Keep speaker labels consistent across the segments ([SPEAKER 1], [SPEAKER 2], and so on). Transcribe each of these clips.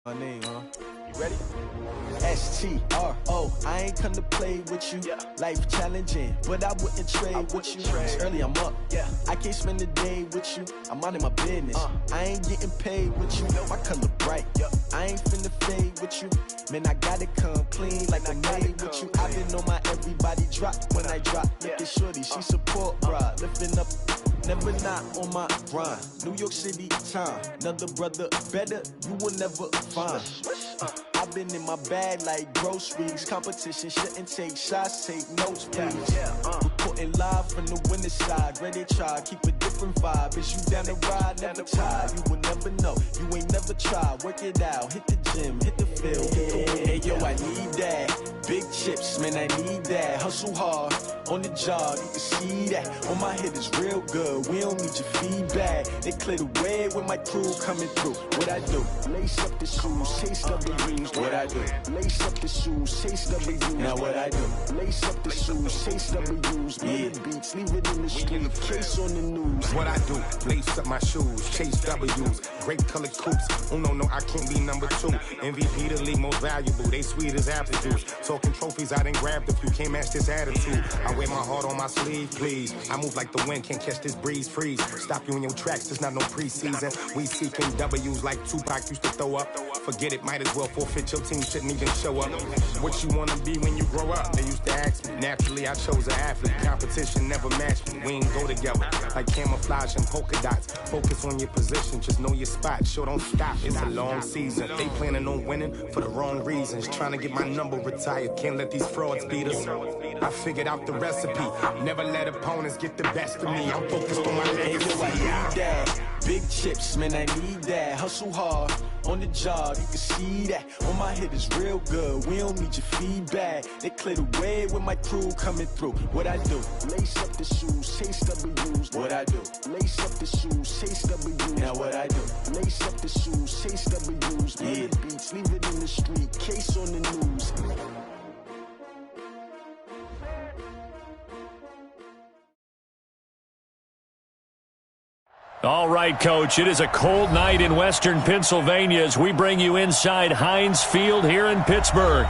[SPEAKER 1] My name, You ready? STRO. I ain't come to play with you. Life challenging, but I wouldn't trade with you. It's early, I'm up. I can't spend the day with you. I'm out of my business. I ain't getting paid with you. My color bright. I ain't finna fade with you. Man, I gotta come clean like I made with you. I've been on my everybody drop when I drop. Look at shorty, she support, bruh. Lifting up. Never not on my grind. New York City time. Another brother better, you will never find. I've been in my bag like groceries. Competition shouldn't take shots, take notes, please. Reporting live from the winning side. Ready to try, keep a different vibe. Is you down the ride, never tired. You will never know, you ain't never tried. Work it out, hit the gym, hit the field. Hey yo, I need that. Big chips, man, I need that. Hustle hard, on the job, you can see that. On my head is real good, we don't need your feedback. They clear the way with my crew coming through. What I do? Lace up the shoes, chase W's. What I do? Lace up the shoes, chase W's. Now what I do? Lace up the shoes, chase W's. Big beats, leave it in the street, case on the news.
[SPEAKER 2] What I do? Lace up my shoes, chase W's. Great colored coops. Oh no, I can't be number 2. MVP the league most valuable. They sweet as apple juice. Talking trophies, I done grabbed a few. Can't match this attitude. I wear my heart on my sleeve, please. I move like the wind, can't catch this breeze, freeze. Stop you in your tracks, there's not no preseason. We seeking W's like Tupac used to throw up. Forget it, might as well forfeit, your team shouldn't even show up. What you wanna be when you grow up? They used to ask me. Naturally, I chose an athlete. Competition never matched me. We ain't go together like camouflage and polka dots. Focus on your position, just know your spot. Sure, don't stop, it's a long season. They planning on winning for the wrong reasons. Trying to get my number retired, can't let these frauds beat us. I figured out the recipe. Never let opponents get the best of me. I'm focused on my legacy.
[SPEAKER 1] I need that. Big chips, man, I need that. Hustle hard, on the job, you can see that. On my head is real good, we don't need your feedback. They clear the way with my crew coming through. What I do? Lace up the shoes, chase W's. What I do? Lace up the shoes, chase W's. Now what I do? Lace up the shoes, chase W's. Big beats, leave it in the street, case on the news.
[SPEAKER 3] All right, Coach, it is a cold night in western Pennsylvania as we bring you inside Heinz Field here in Pittsburgh.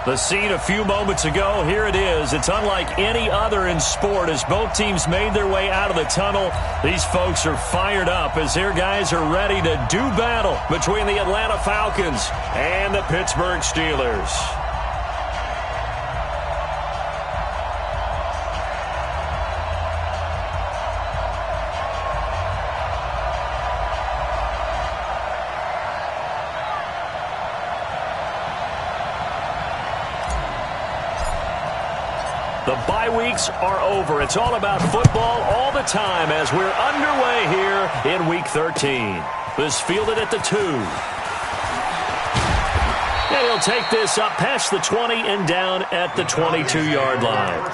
[SPEAKER 3] The scene a few moments ago, here it is. It's unlike any other in sport as both teams made their way out of the tunnel. These folks are fired up as their guys are ready to do battle between the Atlanta Falcons and the Pittsburgh Steelers. The bye weeks are over. It's all about football all the time as we're underway here in Week 13. This fielded at the 2. And he'll take this up past the 20 and down at the 22-yard line.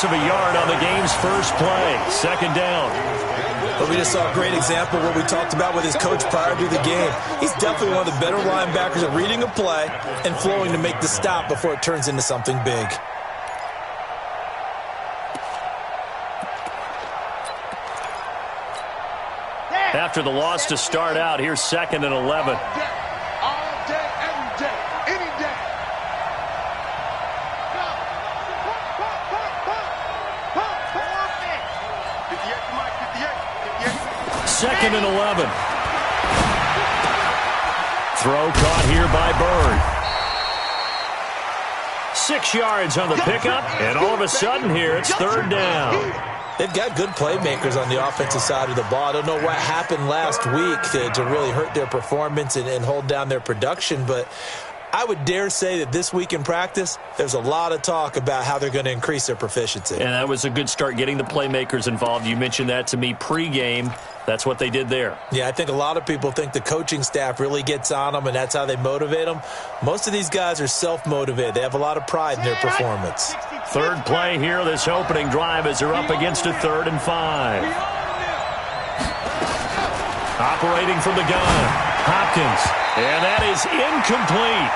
[SPEAKER 3] Of a yard on the game's first play. Second down.
[SPEAKER 4] But we just saw a great example of what we talked about with his coach prior to the game. He's definitely one of the better linebackers at reading a play and flowing to make the stop before it turns into something big.
[SPEAKER 3] After the loss to start out, here's 2nd and 11. Second and 11. Throw caught here by Bird. 6 yards on the pickup, and all of a sudden here it's 3rd down.
[SPEAKER 4] They've got good playmakers on the offensive side of the ball. I don't know what happened last week to really hurt their performance and hold down their production, but I would dare say that this week in practice, there's a lot of talk about how they're going to increase their proficiency.
[SPEAKER 3] And that was a good start, getting the playmakers involved. You mentioned that to me pregame. That's what they did there.
[SPEAKER 4] Yeah, I think a lot of people think the coaching staff really gets on them, and that's how they motivate them. Most of these guys are self-motivated. They have a lot of pride in their performance.
[SPEAKER 3] Third play here, this opening drive, as they're up against a 3rd and 5. Operating from the gun, Hopkins, and that is incomplete.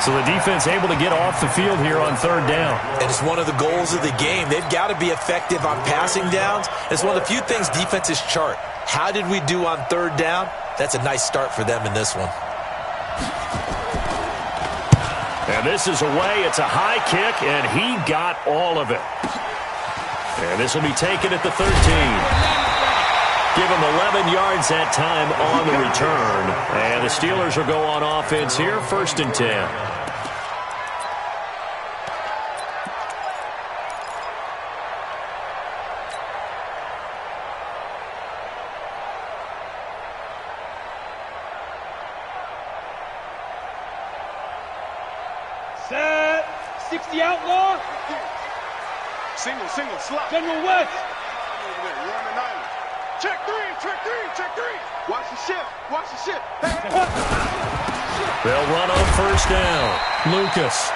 [SPEAKER 3] So the defense able to get off the field here on 3rd down.
[SPEAKER 4] And it's one of the goals of the game. They've got to be effective on passing downs. It's one of the few things defenses chart. How did we do on 3rd down? That's a nice start for them in this one.
[SPEAKER 3] And this is away. It's a high kick, and he got all of it. And this will be taken at the 13. Give him 11 yards that time on the return. And the Steelers will go on offense here, 1st and 10.
[SPEAKER 5] Set. 60 outlaw.
[SPEAKER 6] Single, slot.
[SPEAKER 5] General West.
[SPEAKER 6] You're on an island. Check three. Watch the ship.
[SPEAKER 3] They'll run on 1st down. Lucas.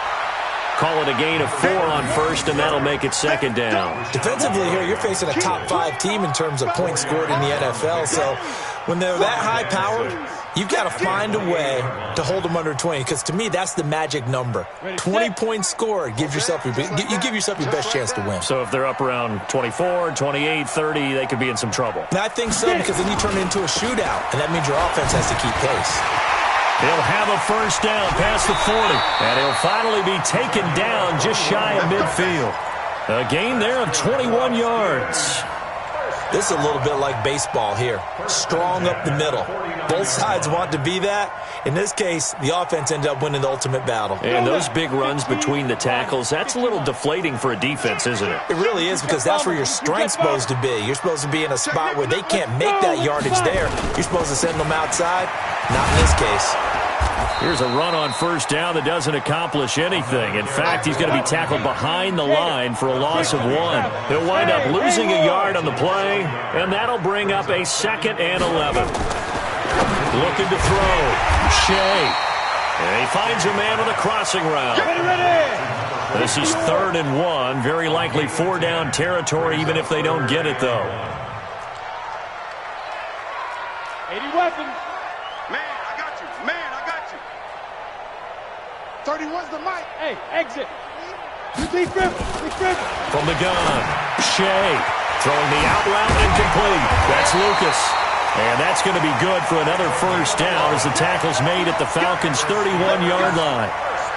[SPEAKER 3] Call it a gain of 4 on 1st, and that'll make it 2nd down.
[SPEAKER 4] Defensively here, you're facing a top 5 team in terms of points scored in the NFL. So when they're that high-powered, you've got to find a way to hold them under 20, because to me, that's the magic number. 20 points scored, you give yourself your best chance to win.
[SPEAKER 3] So if they're up around 24, 28, 30, they could be in some trouble.
[SPEAKER 4] And I think so, because then you turn it into a shootout, and that means your offense has to keep pace.
[SPEAKER 3] He'll have a 1st down past the 40, and he'll finally be taken down just shy of midfield. A gain there of 21 yards.
[SPEAKER 4] This is a little bit like baseball here. Strong up the middle. Both sides want to be that. In this case, the offense ended up winning the ultimate battle.
[SPEAKER 3] And those big runs between the tackles, that's a little deflating for a defense, isn't it?
[SPEAKER 4] It really is, because that's where your strength's supposed to be. You're supposed to be in a spot where they can't make that yardage there. You're supposed to send them outside. Not in this case.
[SPEAKER 3] Here's a run on 1st down that doesn't accomplish anything. In fact, he's going to be tackled behind the line for a loss of 1. He'll wind up losing a yard on the play, and that'll bring up a 2nd and 11. Looking to throw. Shea. And he finds a man on a crossing route. This is 3rd and 1. Very likely 4-down territory, even if they don't get it, though.
[SPEAKER 5] 80 weapons.
[SPEAKER 6] Man, I got you. 31's the mic.
[SPEAKER 5] Hey, exit. Big grip.
[SPEAKER 3] From the gun, Shea throwing the out route incomplete. That's Lucas. And that's going to be good for another 1st down as the tackle's made at the Falcons' 31-yard line.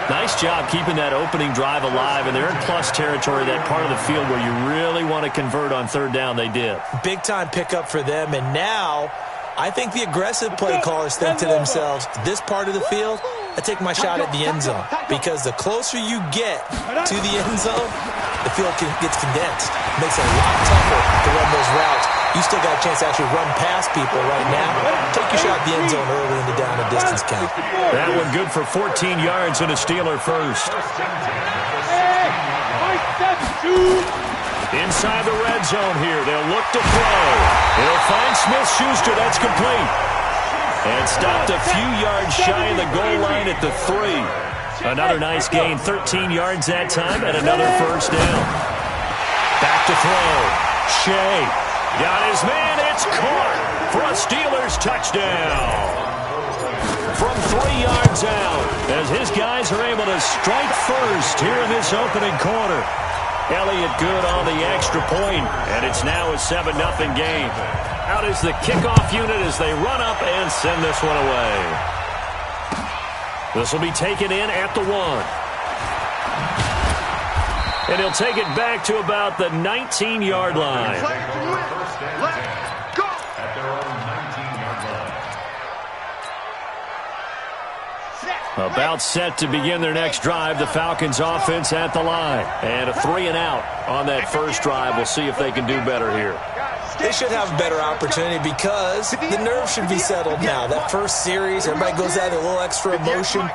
[SPEAKER 3] Nice job keeping that opening drive alive, and they're in plus territory, that part of the field where you really want to convert on 3rd down. They did.
[SPEAKER 4] Big-time pickup for them, and now I think the aggressive play callers think to themselves, this part of the field, I take my shot at the end zone, because the closer you get to the end zone, the field gets condensed. It makes it a lot tougher to run those routes. You still got a chance to actually run past people right now. Take your shot at the end zone early in the down and distance count.
[SPEAKER 3] That one good for 14 yards and a Steeler first. Inside the red zone here. They'll look to throw. He'll find Smith-Schuster. That's complete. And stopped a few yards shy of the goal line at the 3. Another nice gain. 13 yards that time and another 1st down. Back to throw. Shea. Got his man. It's caught for a Steelers touchdown. From 3 yards out, as his guys are able to strike first here in this opening quarter. Elliott good on the extra point, and it's now a 7-0 game. Out is the kickoff unit as they run up and send this one away. This will be taken in at the 1. And he'll take it back to about the 19-yard line.
[SPEAKER 6] Let's go.
[SPEAKER 3] About set to begin their next drive. The Falcons offense at the line. And a 3 and out on that first drive. We'll see if they can do better here.
[SPEAKER 4] They should have a better opportunity because the nerves should be settled now. That first series, everybody goes out with a little extra emotion.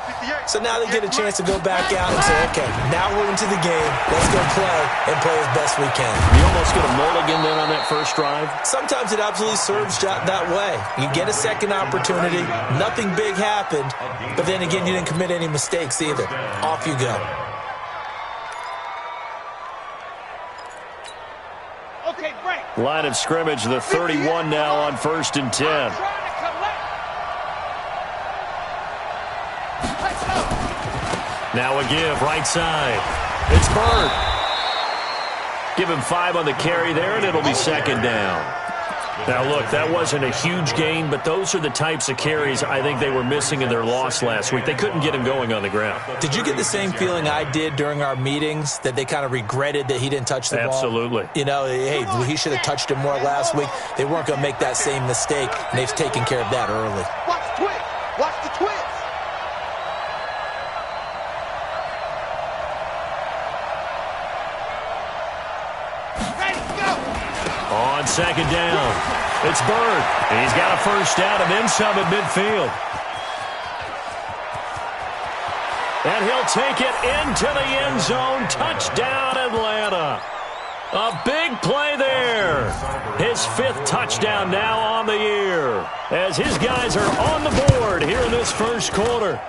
[SPEAKER 4] So now they get a chance to go back out and say, okay, now we're into the game. Let's go play and play as best we can.
[SPEAKER 3] You almost get a mulligan then on that first drive?
[SPEAKER 4] Sometimes it absolutely serves that way. You get a second opportunity. Nothing big happened. But then again, you didn't commit any mistakes either. Off you go.
[SPEAKER 5] Okay, break.
[SPEAKER 3] Line of scrimmage, the 31 now on 1st and 10. Now a give, right side. It's Bird. Give him 5 on the carry there, and it'll be 2nd down. Now, look, that wasn't a huge gain, but those are the types of carries I think they were missing in their loss last week. They couldn't get him going on the ground.
[SPEAKER 4] Did you get the same feeling I did during our meetings, that they kind of regretted that he didn't touch the ball?
[SPEAKER 3] Absolutely.
[SPEAKER 4] You know, hey, he should have touched it more last week. They weren't going to make that same mistake, and they've taken care of that early.
[SPEAKER 6] Watch the twist. Watch the twist.
[SPEAKER 3] On 2nd down, it's Bird. He's got a first down and then some at midfield. And he'll take it into the end zone. Touchdown, Atlanta. A big play there. His 5th touchdown now on the year, as his guys are on the board here in this first quarter.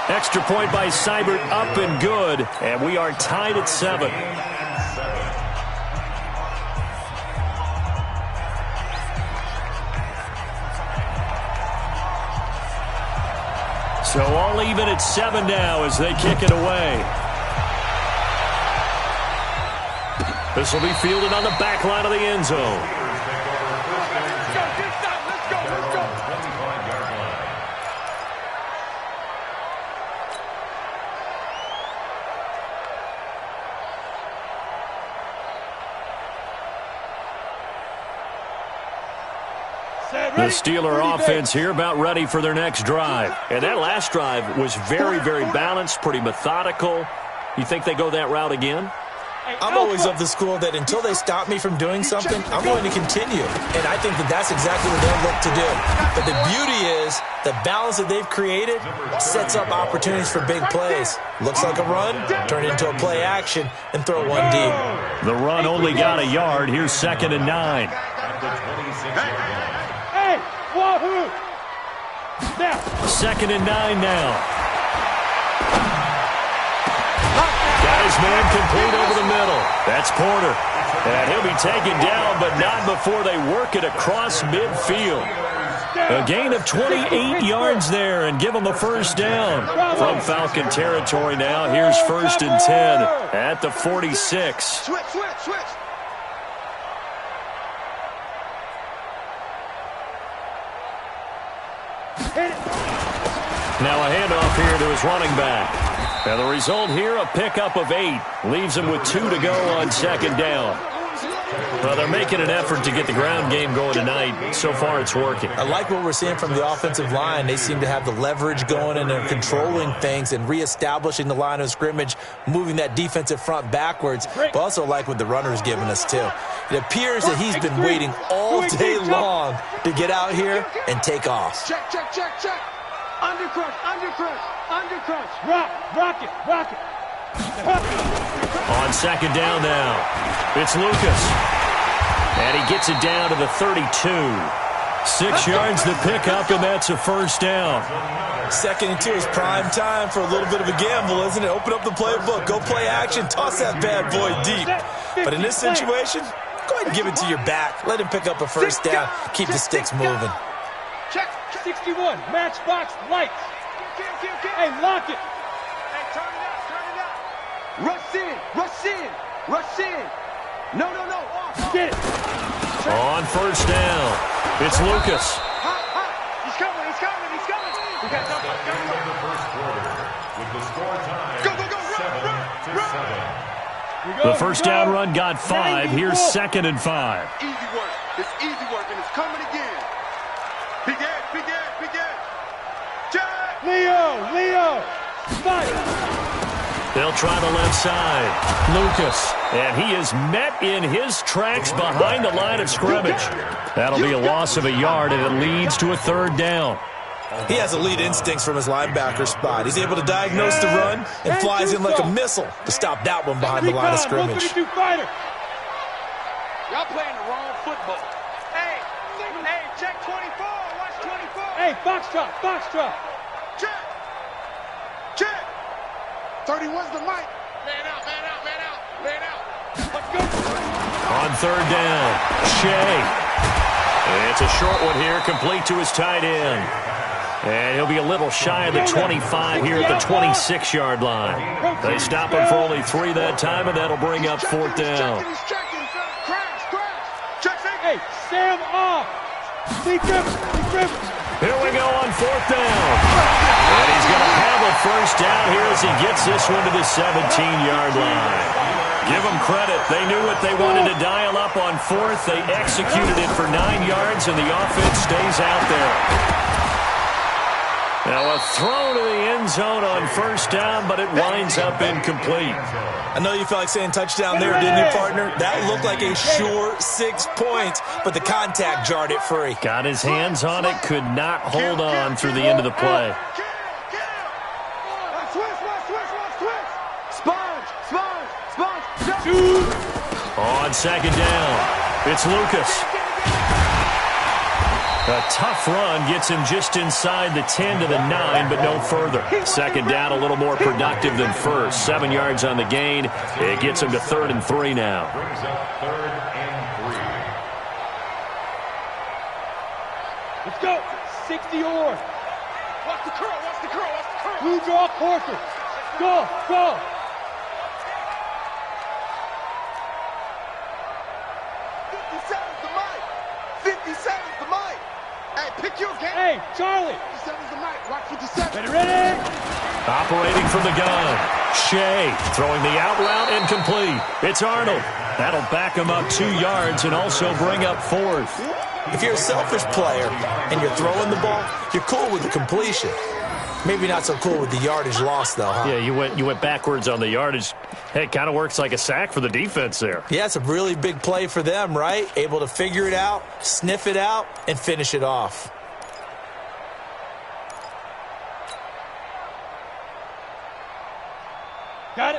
[SPEAKER 3] Extra point by Seibert, up and good, and we are tied at 7. So all even at 7 now as they kick it away. This will be fielded on the back line of the end zone. The Steeler offense here about ready for their next drive. And that last drive was very, very balanced, pretty methodical. You think they go that route again?
[SPEAKER 4] I'm always of the school that until they stop me from doing something, I'm going to continue. And I think that that's exactly what they'll look to do. But the beauty is the balance that they've created sets up opportunities for big plays. Looks like a run, turn it into a play action, and throw one deep.
[SPEAKER 3] The run only got a yard. Here's 2nd and 9.
[SPEAKER 5] Hey, wahoo! Now.
[SPEAKER 3] 2nd and 9 now. Got his man complete over the middle. That's Porter. And he'll be taken down, but not before they work it across midfield. A gain of 28 yards there and give them a first down. From Falcon territory now, here's 1st and 10 at the 46.
[SPEAKER 6] Switch.
[SPEAKER 3] Now a handoff here to his running back. And the result here, a pickup of 8. Leaves him with 2 to go on 2nd down. Well, they're making an effort to get the ground game going tonight. So far, it's working.
[SPEAKER 4] I like what we're seeing from the offensive line. They seem to have the leverage going, and they're controlling things and reestablishing the line of scrimmage, moving that defensive front backwards. But also like what the runner's giving us, too. It appears that he's been waiting all day long to get out here and take off.
[SPEAKER 6] Check. Undercrush.
[SPEAKER 5] Rock it.
[SPEAKER 3] On 2nd down now, it's Lucas. And he gets it down to the 32. 6 yards to pick up, and that's a first down.
[SPEAKER 4] 2nd and 2 is prime time for a little bit of a gamble, isn't it? Open up the playbook, go play action, toss that bad boy deep. But in this situation, go ahead and give it to your back. Let him pick up a first down. Keep the sticks moving.
[SPEAKER 5] Check. 61, matchbox lights. Hey, lock it.
[SPEAKER 6] Hey, turn it up. Rush in. No.
[SPEAKER 5] Get it.
[SPEAKER 3] On first down, it's Lucas.
[SPEAKER 6] He's coming. We got
[SPEAKER 5] Go.
[SPEAKER 3] The first down run got 5. Here's 2nd and 5.
[SPEAKER 6] Easy work. It's easy work, and it's coming again. Big Ed. Jack.
[SPEAKER 5] Leo. Fight.
[SPEAKER 3] They'll try the left side. Lucas. And he is met in his tracks behind the line of scrimmage. That'll be a loss of a yard, and it leads to a third down.
[SPEAKER 4] He has elite instincts from his linebacker spot. He's able to diagnose the run and flies in like a missile to stop that one behind the line of scrimmage.
[SPEAKER 5] Y'all playing
[SPEAKER 6] the wrong football. Hey, check 24. Watch 24.
[SPEAKER 5] Hey, foxtrot.
[SPEAKER 6] Check. 31's the mic. Man out. Let's go.
[SPEAKER 3] On third down, Shea. It's a short one here, complete to his tight end. And he'll be a little shy of the 25 here at the 26-yard line. They stop him for only 3 that time, and that'll bring up fourth down.
[SPEAKER 5] Hey, Sam off. Be driven.
[SPEAKER 3] Here we go on fourth down. And he's going to have a first down here as he gets this one to the 17-yard line. Give them credit. They knew what they wanted to dial up on fourth. They executed it for 9 yards, and the offense stays out there. Now a throw to the end zone on first down, but it winds up incomplete.
[SPEAKER 4] I know you felt like saying touchdown there, didn't you, partner? That looked like a sure 6 points, but the contact jarred it free.
[SPEAKER 3] Got his hands on it, could not hold on through the end of the play. On second down, it's Lucas. A tough run gets him just inside the 10 to the 9, but no further. Second down, a little more productive than first. 7 yards on the gain. It gets him to 3rd and 3 now.
[SPEAKER 5] Let's go. 60 or.
[SPEAKER 6] Watch the curl.
[SPEAKER 5] Blue draw quarter. Go.
[SPEAKER 6] 57's the mic. Hey, pick your game.
[SPEAKER 5] Hey, Charlie.
[SPEAKER 6] 57's the mic. Watch 57.
[SPEAKER 5] Ready?
[SPEAKER 3] Operating from the gun. Shea throwing the out route incomplete. It's Arnold. That'll back him up 2 yards and also bring up fourth.
[SPEAKER 4] If you're a selfish player and you're throwing the ball, you're cool with the completion. Maybe not so cool with the yardage loss, though, huh?
[SPEAKER 3] Yeah, you went backwards on the yardage. Hey, it kind of works like a sack for the defense there.
[SPEAKER 4] Yeah, it's a really big play for them, right? Able to figure it out, sniff it out, and finish it off.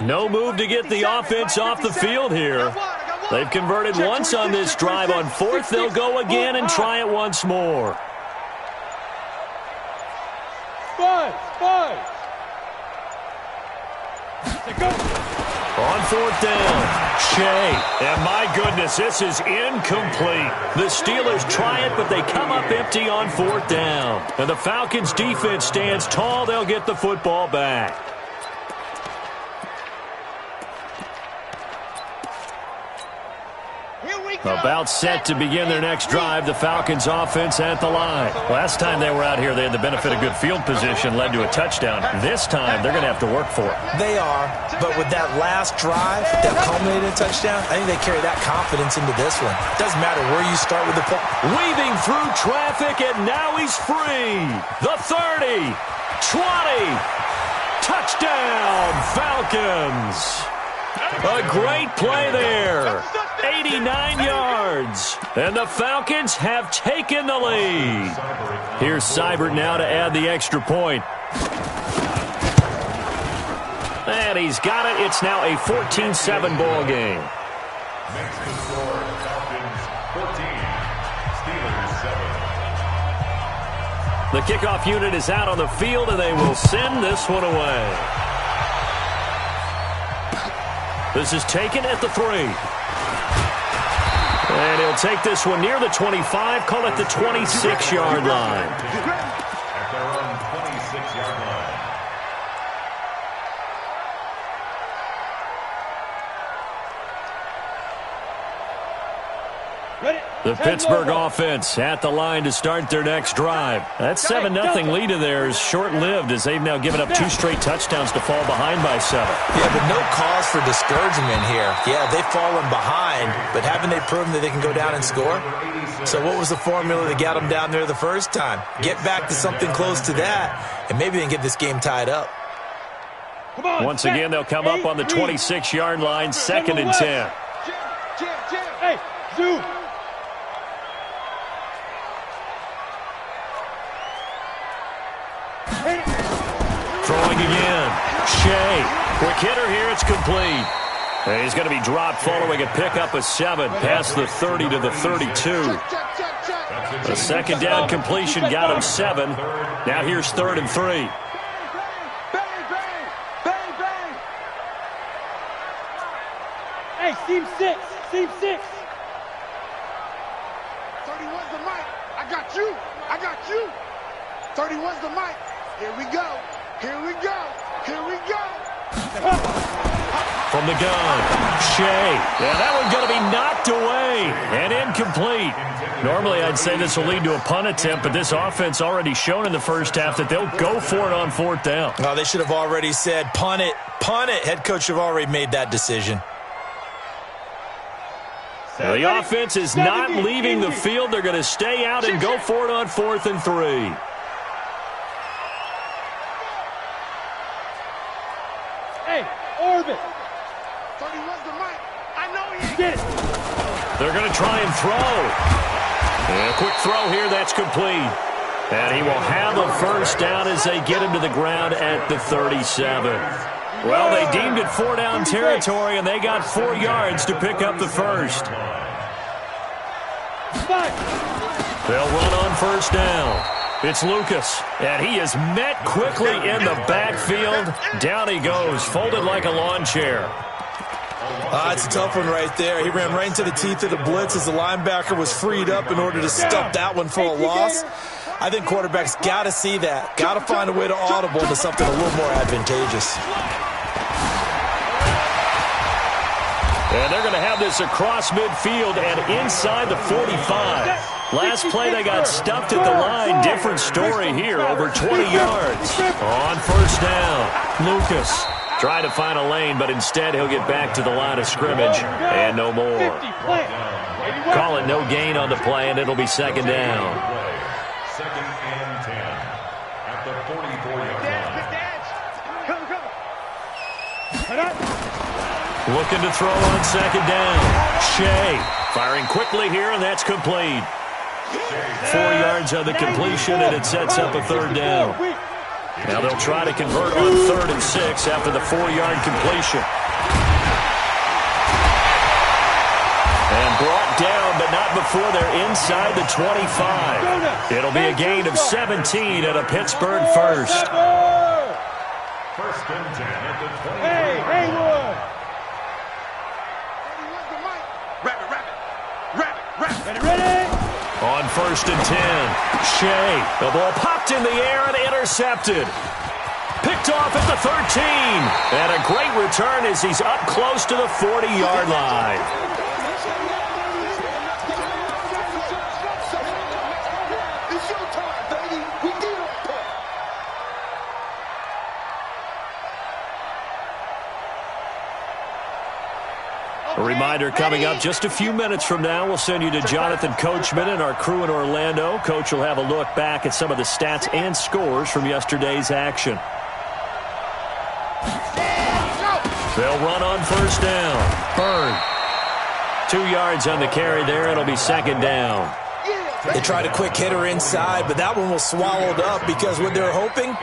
[SPEAKER 3] No move to get the offense off the field here. They've converted once on this drive. On fourth, they'll go again and try it once more.
[SPEAKER 5] Five.
[SPEAKER 3] On fourth down, Shea. And my goodness, this is incomplete. The Steelers try it, but they come up empty on fourth down. And the Falcons' defense stands tall. They'll get the football back. About set to begin their next drive, the Falcons offense at the line. Last time they were out here, they had the benefit of good field position, led to a touchdown. This time, they're going to have to work for it.
[SPEAKER 4] They are, but with that last drive that culminated in a touchdown, I think they carry that confidence into this one. Doesn't matter where you start with the ball.
[SPEAKER 3] Weaving through traffic, and now he's free. The 30, 20, touchdown, Falcons. A great play there. 89 yards. And the Falcons have taken the lead. Here's Seibert now to add the extra point. And he's got it. It's now a 14-7 ball game.
[SPEAKER 7] Next score, Falcons 14, Steelers 7.
[SPEAKER 3] The kickoff unit is out on the field, and they will send this one away. This is taken at the 3. And he'll take this one near the 25, call it the 26-yard line.
[SPEAKER 7] At their own 26-yard line.
[SPEAKER 3] The Pittsburgh offense at the line to start their next drive. That 7-0 lead of theirs short-lived as they've now given up 2 straight touchdowns to fall behind by 7.
[SPEAKER 4] Yeah, but no cause for discouragement here. Yeah, they've fallen behind, but haven't they proven that they can go down and score? So what was the formula that got them down there the first time? Get back to something close to that, and maybe they can get this game tied up.
[SPEAKER 3] Once again, they'll come up on the 26-yard line, 2nd and 10.
[SPEAKER 5] Hey, Zoo.
[SPEAKER 3] Throwing again. Shea. Quick hitter here. It's complete. And he's going to be dropped following a pickup of 7 past the 30 to the 32. The second down completion got him 7. Now here's 3rd and 3.
[SPEAKER 5] Hey, seam 6. Seam 6.
[SPEAKER 6] 31's the mic. I got you. I got you. 31's the mic. Here we go. Here we go. Here we go.
[SPEAKER 3] From the gun, Shea. Yeah, that one's going to be knocked away and incomplete. Normally, I'd say this will lead to a punt attempt, but this offense already shown in the first half that they'll go for it on 4th down.
[SPEAKER 4] Oh, they should have already said, punt it, punt it. Head coach should have already made that decision.
[SPEAKER 3] The offense is not leaving the field. They're going to stay out and go for it on 4th and 3.
[SPEAKER 5] Hey, Orbit.
[SPEAKER 6] 31's the mic. I know he
[SPEAKER 5] Get it.
[SPEAKER 3] They're going to try and throw. And a quick throw here. That's complete. And he will have a first down as they get him to the ground at the 37. Well, they deemed it 4-down territory, and they got 4 yards to pick up the first. They'll run on 1st down. It's Lucas, and he is met quickly in the backfield. Down he goes, folded like a lawn chair.
[SPEAKER 4] It's a tough one right there. He ran right into the teeth of the blitz as the linebacker was freed up in order to stuff that one for a loss. I think quarterbacks got to see that. Got to find a way to audible to something a little more advantageous.
[SPEAKER 3] And they're going to have this across midfield and inside the 45. Last play, they got stuffed at the line. Different story here, over 20 yards. On 1st down, Lucas trying to find a lane, but instead he'll get back to the line of scrimmage and no more. Call it no gain on the play, and it'll be 2nd down.
[SPEAKER 7] 2nd and 10 at the 44-yard line.
[SPEAKER 3] Looking to throw on 2nd down. Shea firing quickly here, and that's complete. 4 yards on the completion, and it sets up a 3rd down. Now they'll try to convert on 3rd and 6 after the 4-yard completion. And brought down, but not before they're inside the 25. It'll be a gain of 17 and a Pittsburgh first.
[SPEAKER 7] 1st and 10 at the 20.
[SPEAKER 5] Hey, Haywood. Ready?
[SPEAKER 3] On 1st and 10, Shea. The ball popped in the air and intercepted. Picked off at the 13. And a great return as he's up close to the 40-yard line.
[SPEAKER 6] It's your time, baby. We did it.
[SPEAKER 3] A reminder coming up just a few minutes from now. We'll send you to Jonathan Coachman and our crew in Orlando. Coach will have a look back at some of the stats and scores from yesterday's action. They'll run on 1st down. Byrne. 2 yards on the carry there. It'll be 2nd down.
[SPEAKER 4] They tried a quick hitter inside, but that one was swallowed up because what they're hoping,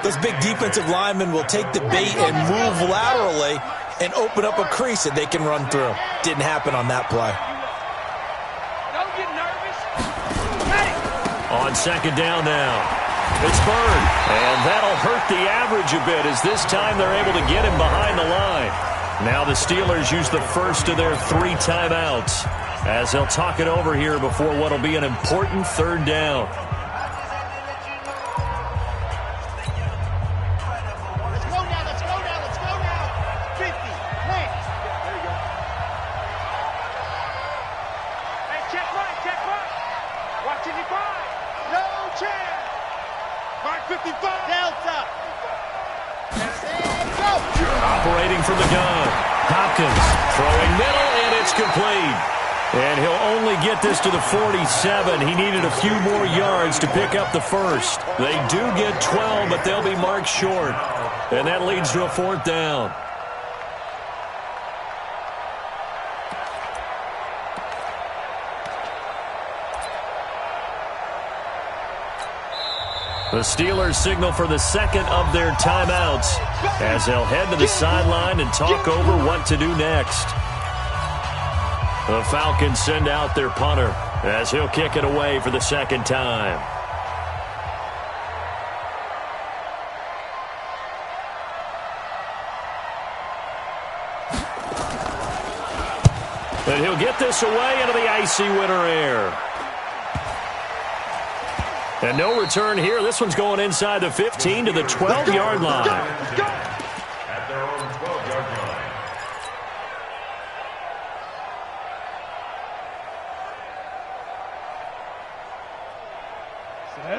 [SPEAKER 4] those big defensive linemen will take the bait and move laterally and open up a crease that they can run through. Didn't happen on that play.
[SPEAKER 5] Don't get nervous.
[SPEAKER 3] On 2nd down now. It's Byrne. And that'll hurt the average a bit as this time they're able to get him behind the line. Now the Steelers use the first of their 3 timeouts as they'll talk it over here before what will be an important 3rd down. Operating from the gun. Hopkins throwing middle, and it's complete. And he'll only get this to the 47. He needed a few more yards to pick up the first. They do get 12, but they'll be marked short. And that leads to a 4th down. The Steelers signal for the second of their timeouts as they'll head to the sideline and talk over what to do next. The Falcons send out their punter as he'll kick it away for the second time. And he'll get this away into the icy winter air. And no return here. This one's going inside the 15 to the 12-yard line.
[SPEAKER 7] At their own 12-yard line.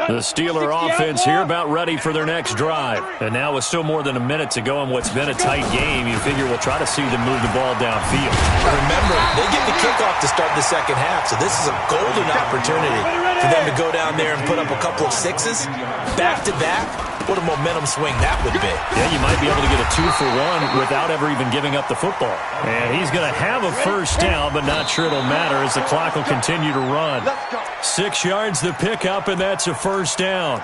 [SPEAKER 3] The Steeler offense here about ready for their next drive. And now with still more than a minute to go in what's been a tight game, you figure we'll try to see them move the ball downfield.
[SPEAKER 4] Remember, they get the kickoff to start the second half, so this is a golden opportunity for them to go down there and put up a couple of sixes back-to-back. What a momentum swing that would be.
[SPEAKER 3] Yeah, you might be able to get a 2-for-1 without ever even giving up the football. And he's going to have a first down, but not sure it'll matter as the clock will continue to run. 6 yards to pick up, and that's a first down.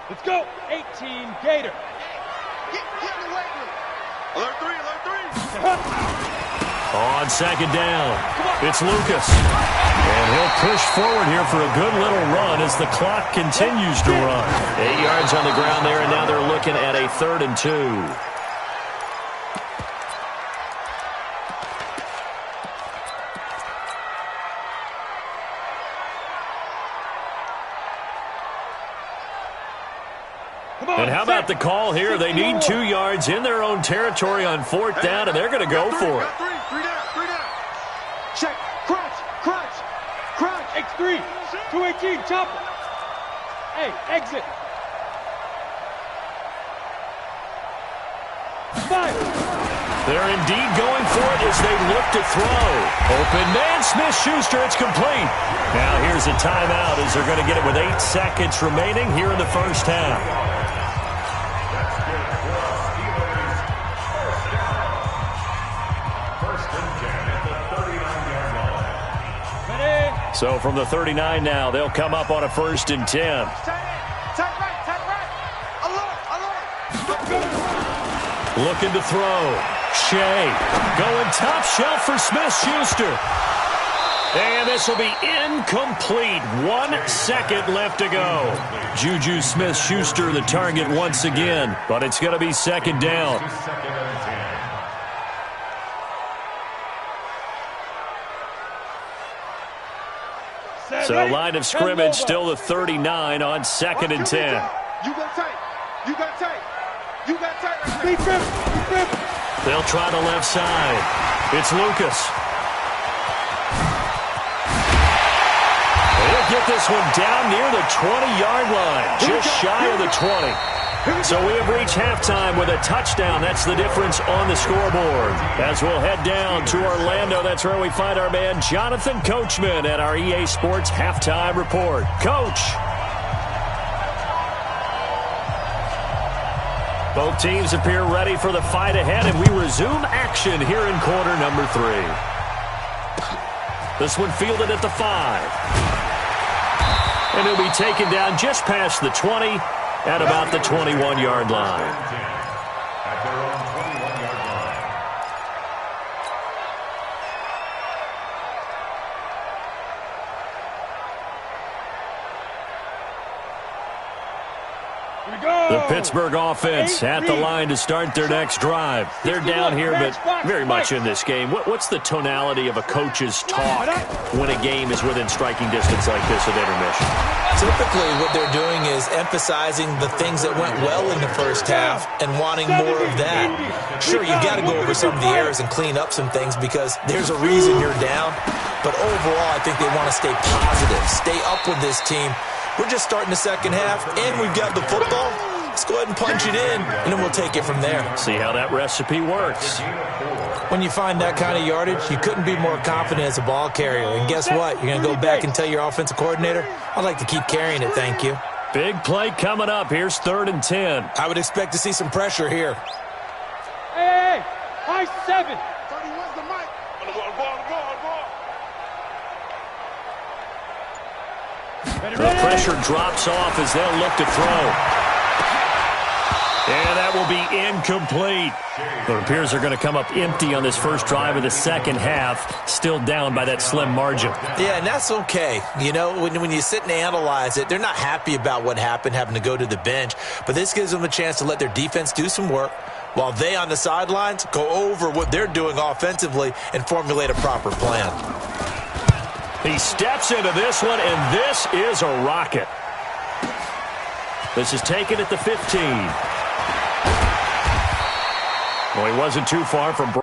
[SPEAKER 5] Let's go. 18 Gator.
[SPEAKER 6] Get in the weight room. Alert 3, alert 3.
[SPEAKER 3] On second down, it's Lucas. And he'll push forward here for a good little run as the clock continues to run. 8 yards on the ground there, and now they're looking at a 3rd and 2. And how about the call here? They need 2 yards in their own territory on 4th down, and they're going to go for it.
[SPEAKER 6] Three down. Check. Crunch.
[SPEAKER 5] X3. 218. Chopper. Hey, exit. 5.
[SPEAKER 3] They're indeed going for it as they look to throw. Open man, Smith-Schuster, it's complete. Now here's a timeout as they're going to get it with 8 seconds remaining here in the first half. So from the 39 now, they'll come up on a 1st and 10.
[SPEAKER 6] Tight right. Alert.
[SPEAKER 3] Looking to throw. Shea going top shelf for Smith-Schuster. And this will be incomplete. 1 second left to go. Juju Smith-Schuster the target once again, but it's going to be 2nd down. So line of scrimmage still the 39 on 2nd and 10.
[SPEAKER 6] You got tight.
[SPEAKER 3] They'll try the left side. It's Lucas. They'll get this one down near the 20-yard line, just shy of the 20. So we have reached halftime with a touchdown. That's the difference on the scoreboard. As we'll head down to Orlando, that's where we find our man Jonathan Coachman at our EA Sports Halftime Report. Coach. Both teams appear ready for the fight ahead, and we resume action here in quarter number 3. This one fielded at the 5. And he'll be taken down just past the 20 at about the 21-yard line.
[SPEAKER 7] At their own 21-yard line.
[SPEAKER 5] Here we go.
[SPEAKER 3] The Pittsburgh offense at the line to start their next drive. They're down here, but very much in this game. What's the tonality of a coach's talk when a game is within striking distance like this at intermission?
[SPEAKER 4] Typically, what they're doing is emphasizing the things that went well in the first half and wanting more of that. Sure, you've got to go over some of the errors and clean up some things because there's a reason you're down. but overall, I think they want to stay positive, stay up with this team. We're just starting the second half, and we've got the football. Let's go ahead and punch it in, and then we'll take it from there.
[SPEAKER 3] See how that recipe works.
[SPEAKER 4] When you find that kind of yardage, you couldn't be more confident as a ball carrier. And guess what? You're going to go back and tell your offensive coordinator, I'd like to keep carrying it, thank you.
[SPEAKER 3] Big play coming up. Here's 3rd and 10.
[SPEAKER 4] I would expect to see some pressure here.
[SPEAKER 5] Hey, high 7.
[SPEAKER 6] 31's the mic.
[SPEAKER 3] The pressure drops off as they'll look to throw. And that will be incomplete. It appears they're going to come up empty on this first drive of the second half, still down by that slim margin.
[SPEAKER 4] Yeah, and that's okay. You know, when you sit and analyze it, they're not happy about what happened, having to go to the bench. But this gives them a chance to let their defense do some work while they on the sidelines go over what they're doing offensively and formulate a proper plan.
[SPEAKER 3] He steps into this one, and this is a rocket. This is taken at the 15. Well, he wasn't too far from...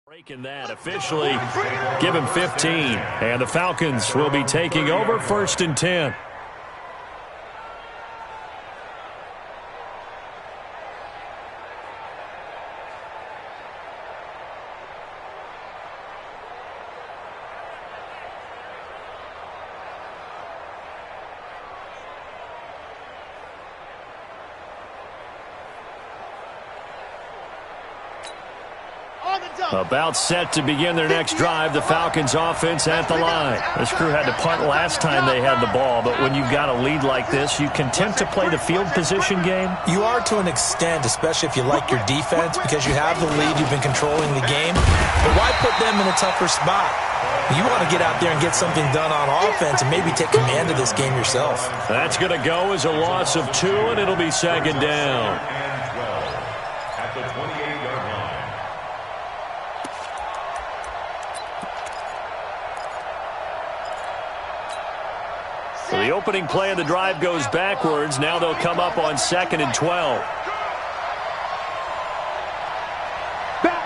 [SPEAKER 3] Breaking that, officially give him 15. And the Falcons will be taking over 1st and 10. About set to begin their next drive, the Falcons offense at the line. This crew had to punt last time they had the ball, but when you've got a lead like this, you content to play the field position game?
[SPEAKER 4] You are to an extent, especially if you like your defense, because you have the lead, you've been controlling the game. But why put them in a tougher spot? You want to get out there and get something done on offense and maybe take command of this game yourself.
[SPEAKER 3] That's going to go as a loss of 2, and it'll be 2nd down.
[SPEAKER 7] At the 28-yard line.
[SPEAKER 3] So the opening play of the drive goes backwards. Now they'll come up on 2nd and 12.
[SPEAKER 5] Back.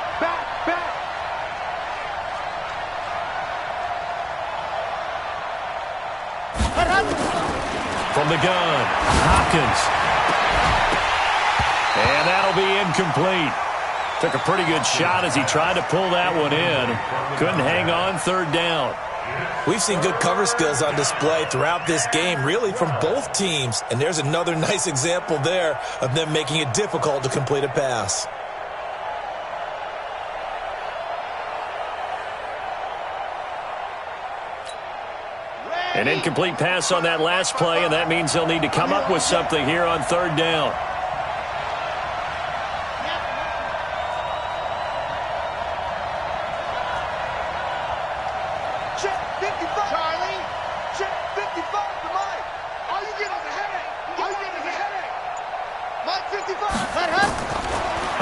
[SPEAKER 3] From the gun, Hopkins. And that'll be incomplete. Took a pretty good shot as he tried to pull that one in. Couldn't hang on, 3rd down.
[SPEAKER 4] We've seen good cover skills on display throughout this game, really from both teams. And there's another nice example there of them making it difficult to complete a pass.
[SPEAKER 3] An incomplete pass on that last play, and that means they'll need to come up with something here on 3rd down.
[SPEAKER 6] Check 55. Charlie. Check 55 to Mike. All you get is a headache. All you get is a headache. Mike 55.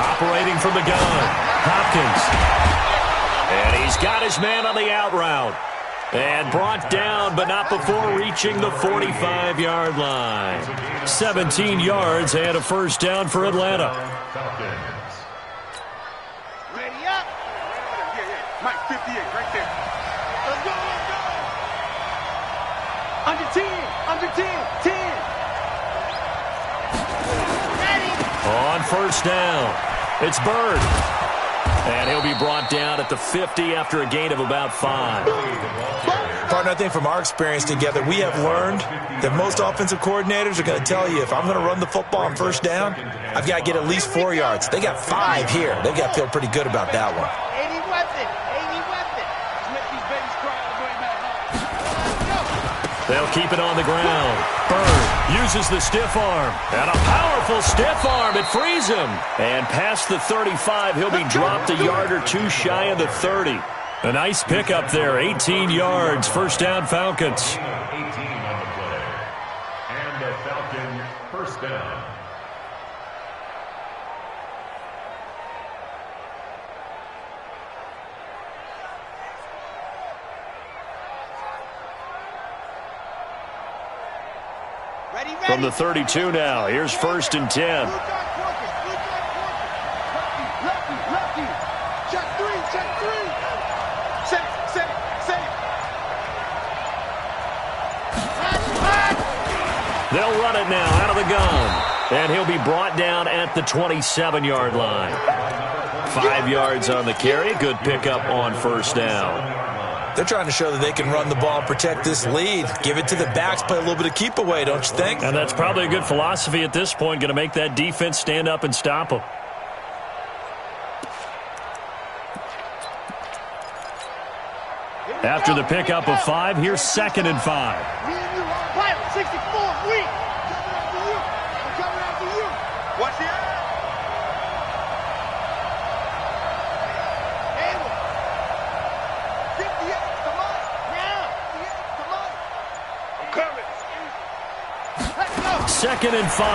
[SPEAKER 3] Operating from the gun, Hopkins. And he's got his man on the out route. And brought down, but not before reaching the 45-yard line. 17 yards and a 1st down for Atlanta.
[SPEAKER 6] Ready up. Yeah. Mike 58 right there. Let's go. Under 10. 10. Ready.
[SPEAKER 3] On 1st down, it's Bird. And he'll be brought down at the 50 after a gain of about 5.
[SPEAKER 4] Partner, I think from our experience together, we have learned that most offensive coordinators are going to tell you, if I'm going to run the football on 1st down, I've got to get at least 4 yards. They got 5 here. They've got to feel pretty good about that one.
[SPEAKER 6] 80 weapon. Let these babies cry all the way back home.
[SPEAKER 3] They'll keep it on the ground. Bird uses the stiff arm. And a powerful stiff arm. It frees him. And past the 35, he'll be dropped a yard or two shy of the 30. A nice pickup there. 18 yards. First down, Falcons.
[SPEAKER 7] 18 on the play. And the Falcons first down.
[SPEAKER 3] From the 32 now, here's 1st and 10. They'll run it now out of the gun. And he'll be brought down at the 27-yard line. 5 yards on the carry. Good pickup on first down.
[SPEAKER 4] They're trying to show that they can run the ball and protect this lead. Give it to the backs, play a little bit of keep away, don't you think?
[SPEAKER 3] And that's probably a good philosophy at this point, going to make that defense stand up and stop them. After the pickup of 5, here's 2nd and 5.
[SPEAKER 6] Pilot 64, we. I'm coming after you. Watch the eye. Able. 58 to Mike. Now. 58 to Mike. I'm coming. Let's go.
[SPEAKER 3] 2nd and 5.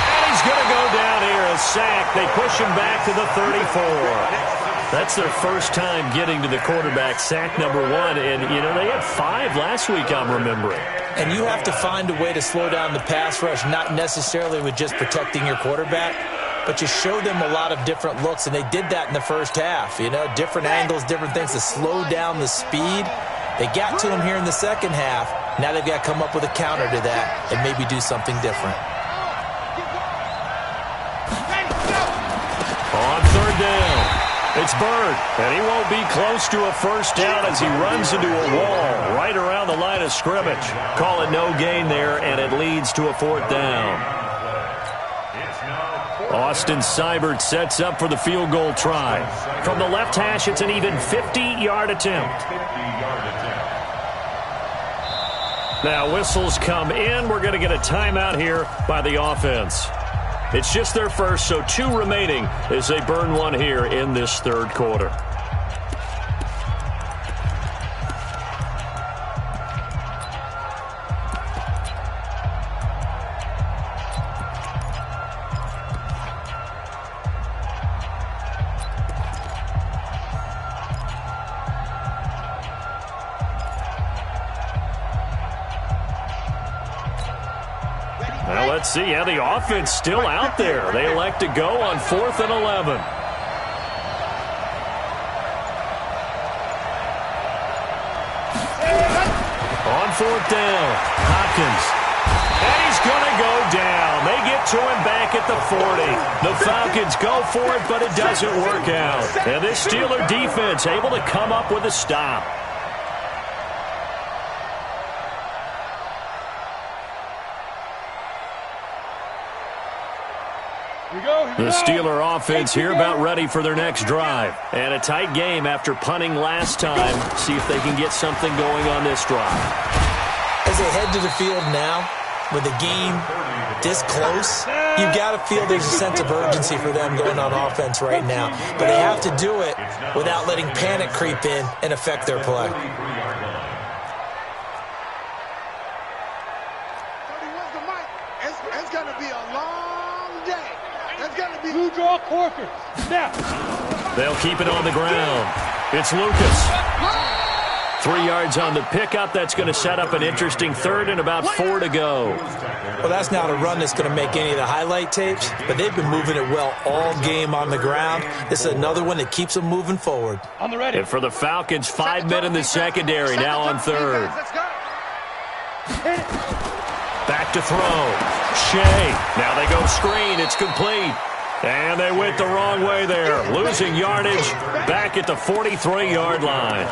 [SPEAKER 3] And he's going to go down here, a sack. They push him back to the 34. That's their first time getting to the quarterback, sack number 1. And, you know, they had 5 last week, I'm remembering.
[SPEAKER 4] And you have to find a way to slow down the pass rush, not necessarily with just protecting your quarterback, but you show them a lot of different looks, and they did that in the first half. You know, different angles, different things to slow down the speed. They got to him here in the second half. Now they've got to come up with a counter to that and maybe do something different.
[SPEAKER 3] On 3rd down. It's Bird, and he won't be close to a first down as he runs into a wall right around the line of scrimmage. Call it no gain there, and it leads to a 4th down. Austin Seibert sets up for the field goal try. From the left hash, it's an even 50-yard attempt. Now whistles come in. We're going to get a timeout here by the offense. It's just their first, so 2 remaining as they burn 1 here in this 3rd quarter. Well, let's see. Yeah, the offense still out there. They elect to go on 4th and 11. On 4th down, Hopkins. And he's going to go down. They get to him back at the 40. The Falcons go for it, but it doesn't work out. And this Steeler defense able to come up with a stop. The Steeler offense here about ready for their next drive. And a tight game after punting last time. See if they can get something going on this drive.
[SPEAKER 4] As they head to the field now, with the game this close, you've got to feel there's a sense of urgency for them going on offense right now. But they have to do it without letting panic creep in and affect their play.
[SPEAKER 6] It's going to be a long day. It's going to be
[SPEAKER 5] Blue draw quarter. Snap.
[SPEAKER 3] They'll keep it on the ground. It's Lucas. 3 yards on the pickup. That's going to set up an interesting 3rd and about 4 to go.
[SPEAKER 4] Well, that's not a run that's going to make any of the highlight tapes, but they've been moving it well all game on the ground. This is another one that keeps them moving forward.
[SPEAKER 5] On the ready.
[SPEAKER 3] And for the Falcons, 5 men in the secondary, now on 3rd. Back to throw. Shea. Now they go screen. It's complete. And they went the wrong way there. Losing yardage back at the 43-yard line.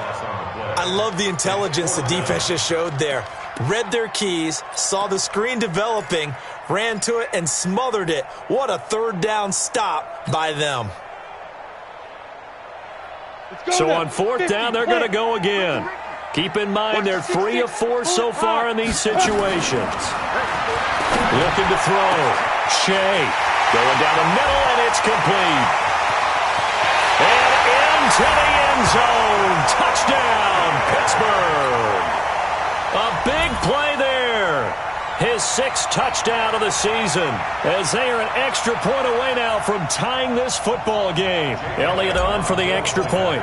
[SPEAKER 4] I love the intelligence the defense just showed there. Read their keys, saw the screen developing, ran to it, and smothered it. What a 3rd down stop by them.
[SPEAKER 3] So on 4th down, they're going to go again. Keep in mind they're 3 of 4 so far in these situations. Looking to throw. Shea going down the middle, and it's complete. And into the end zone. Touchdown, Pittsburgh. A big play there. His 6th touchdown of the season, as they are an extra point away now from tying this football game. Elliott on for the extra point.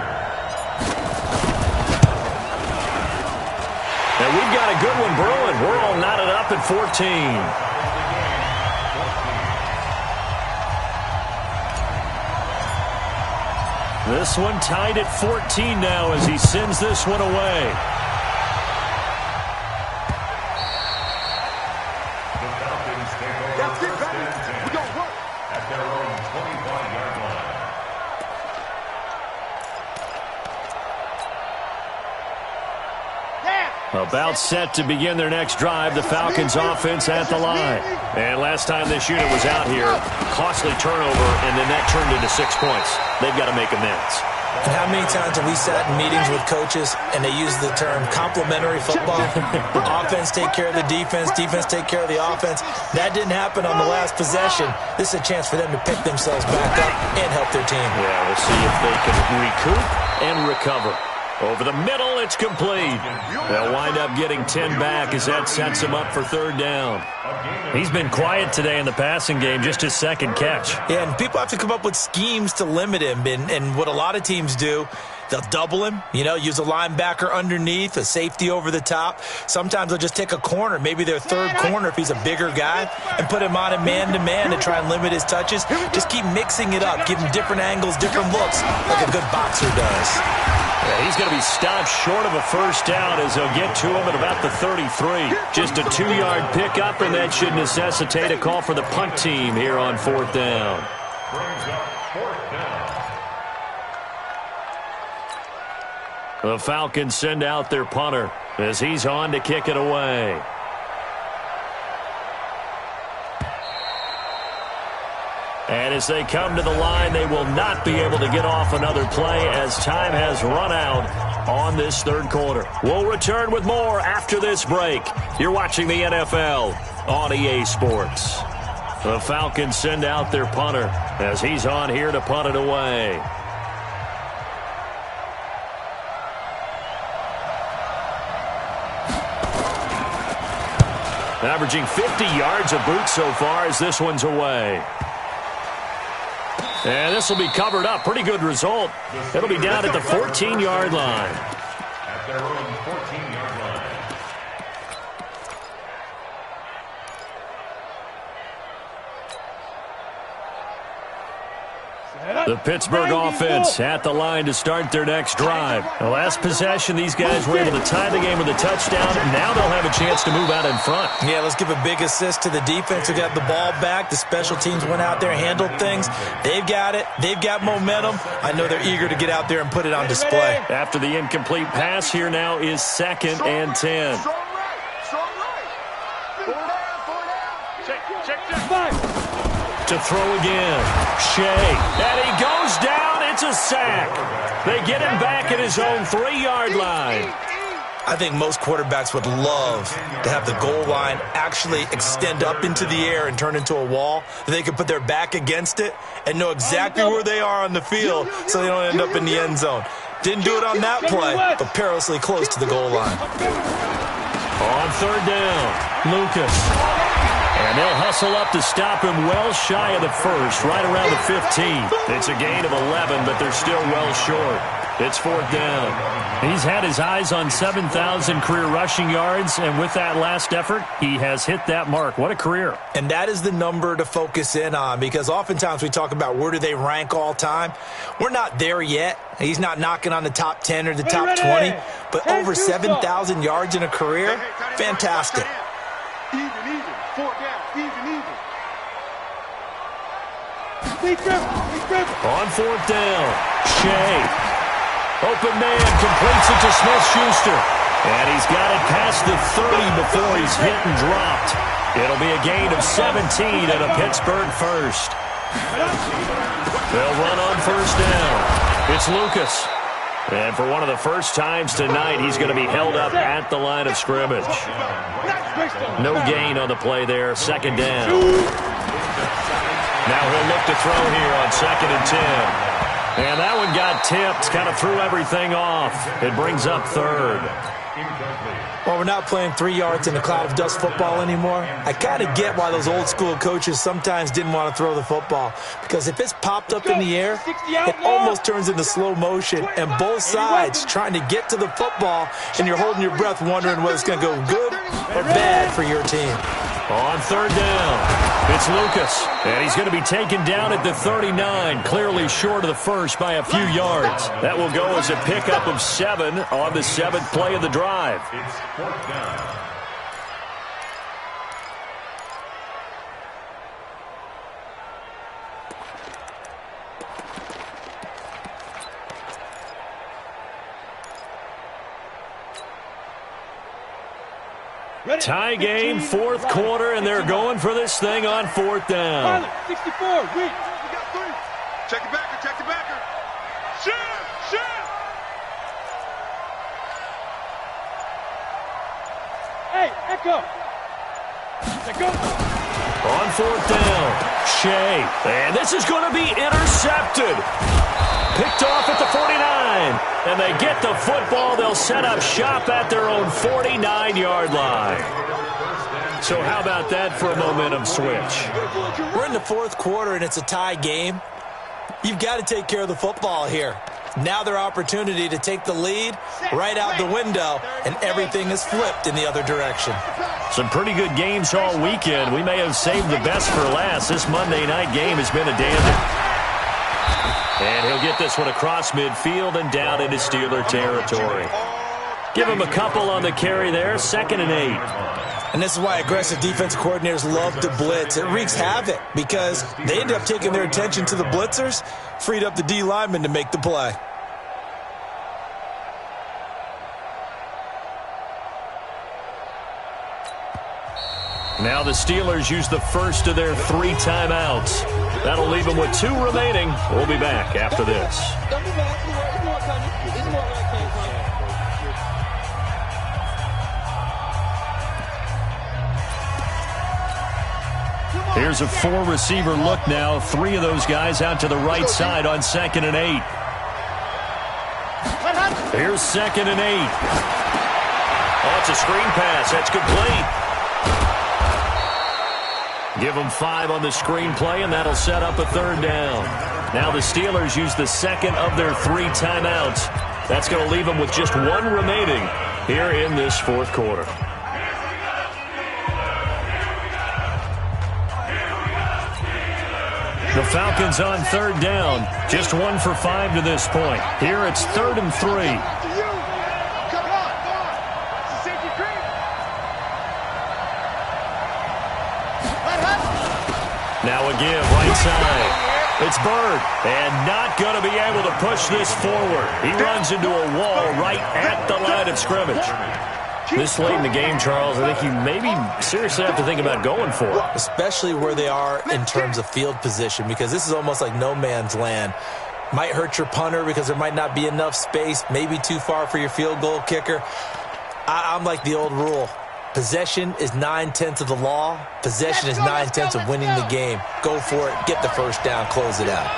[SPEAKER 3] And we've got a good one brewing. We're all knotted up at 14. This one tied at 14 now as he sends this one away.
[SPEAKER 7] The Falcons take over first and 10 at their own 25-yard line.
[SPEAKER 3] About set to begin their next drive, the Falcons offense at the line. And last time this unit was out here, costly turnover, and then that turned into 6 points. They've got to make amends.
[SPEAKER 4] And how many times have we sat in meetings with coaches and they use the term complementary football? Offense take care of the defense, defense take care of the offense. That didn't happen on the last possession. This is a chance for them to pick themselves back up and help their team.
[SPEAKER 3] Yeah, we'll see if they can recoup and recover. Over the middle, it's complete. They'll wind up getting 10 back as that sets him up for 3rd down. He's been quiet today in the passing game, just his 2nd catch.
[SPEAKER 4] Yeah, and people have to come up with schemes to limit him. And what a lot of teams do, they'll double him, use a linebacker underneath, a safety over the top. Sometimes they'll just take a corner, maybe their 3rd corner if he's a bigger guy, and put him on a man-to-man to try and limit his touches. Just keep mixing it up, give him different angles, different looks, like a good boxer does.
[SPEAKER 3] Yeah, he's going to be stopped short of a 1st down as they'll get to him at about the 33. Just a 2-yard pickup, and that should necessitate a call for the punt team here on 4th down.
[SPEAKER 7] Brings up 4th down.
[SPEAKER 3] The Falcons send out their punter as he's on to kick it away. And as they come to the line, they will not be able to get off another play as time has run out on this 3rd quarter. We'll return with more after this break. You're watching the NFL on EA Sports. The Falcons send out their punter as he's on here to punt it away. Averaging 50 yards a boot so far as this one's away. And this will be covered up. Pretty good result. It'll be down at the 14-yard line.
[SPEAKER 7] At their own 14-yard line.
[SPEAKER 3] The Pittsburgh offense at the line to start their next drive. The last possession, these guys were able to tie the game with a touchdown. Now they'll have a chance to move out in front.
[SPEAKER 4] Yeah, let's give a big assist to the defense who got the ball back. The special teams went out there, handled things. They've got it. They've got momentum. I know they're eager to get out there and put it on display.
[SPEAKER 3] After the incomplete pass, here now is 2nd and 10. To throw again. Shea. And he goes down. It's a sack. They get him back at his own 3-yard line.
[SPEAKER 4] I think most quarterbacks would love to have the goal line actually extend up into the air and turn into a wall. They can put their back against it and know exactly where they are on the field so they don't end up in the end zone. Didn't do it on that play, but perilously close to the goal line.
[SPEAKER 3] On 3rd down, Lucas. And they'll hustle up to stop him well shy of the 1st, right around the 15. It's a gain of 11, but they're still well short. It's 4th down. He's had his eyes on 7,000 career rushing yards, and with that last effort, he has hit that mark. What a career.
[SPEAKER 4] And that is the number to focus in on, because oftentimes we talk about where do they rank all time. We're not there yet. He's not knocking on the top 10 or the top 20, but over 7,000 yards in a career, fantastic.
[SPEAKER 6] Even. 4 down. Even.
[SPEAKER 3] On 4th down, Shea. Open man, completes it to Smith-Schuster. And he's got it past the 30 before he's hit and dropped. It'll be a gain of 17 and a Pittsburgh 1st. They'll run on 1st down. It's Lucas. And for one of the first times tonight, he's going to be held up at the line of scrimmage. No gain on the play there. Second down. Now he'll look to throw here on 2nd and 10. And that one got tipped, kind of threw everything off. It brings up 3rd.
[SPEAKER 4] Well, we're not playing 3 yards in a cloud of dust football anymore. I kind of get why those old school coaches sometimes didn't want to throw the football. Because if it's popped up in the air, it almost turns into slow motion. And both sides trying to get to the football, and you're holding your breath wondering whether it's going to go good or bad for your team.
[SPEAKER 3] On 3rd down, it's Lucas. And he's going to be taken down at the 39, clearly short of the first by a few yards. That will go as a pickup of 7 on the 7th play of the drive.
[SPEAKER 7] It's 4th down.
[SPEAKER 3] Tie game, 4th quarter, and they're going for this thing on 4th down.
[SPEAKER 5] 64, reach.
[SPEAKER 6] We got 3. Check the backer, check the backer. Shoot!
[SPEAKER 5] Hey, echo. Let go.
[SPEAKER 3] On 4th down, Shea. And this is going to be intercepted. Picked off at the 49. And they get the football. They'll set up shop at their own 49-yard line. So how about that for a momentum switch?
[SPEAKER 4] We're in the 4th quarter, and it's a tie game. You've got to take care of the football here. Now their opportunity to take the lead right out the window, and everything is flipped in the other direction.
[SPEAKER 3] Some pretty good games all weekend. We may have saved the best for last. This Monday night game has been a dandy. And he'll get this one across midfield and down into Steeler territory. Give him a couple on the carry there, 2nd and 8.
[SPEAKER 4] And this is why aggressive defense coordinators love to blitz. It wreaks havoc because they end up taking their attention to the blitzers, freed up the D lineman to make the play.
[SPEAKER 3] Now the Steelers use the first of their 3 timeouts. That'll leave them with 2 remaining. We'll be back after this. Here's a 4-receiver look now. 3 of those guys out to the right side on 2nd and 8. Here's 2nd and 8. Oh, it's a screen pass. That's complete. Give them 5 on the screen play, and that'll set up a 3rd down. Now the Steelers use the 2nd of their 3 timeouts. That's going to leave them with just 1 remaining here in this 4th quarter. The Falcons on 3rd down. Just 1 for 5 to this point. Here it's 3rd and 3. Now a give, right side. It's Bird, and not going to be able to push this forward. He runs into a wall right at the line of scrimmage. This late in the game, Charles, I think you maybe seriously have to think about going for it.
[SPEAKER 4] Especially where they are in terms of field position, because this is almost like no man's land. Might hurt your punter because there might not be enough space, maybe too far for your field goal kicker. I'm like the old rule. Possession is 9/10 of the law. Possession is 9/10 of winning the game. Go for it. Get the first down. Close it out.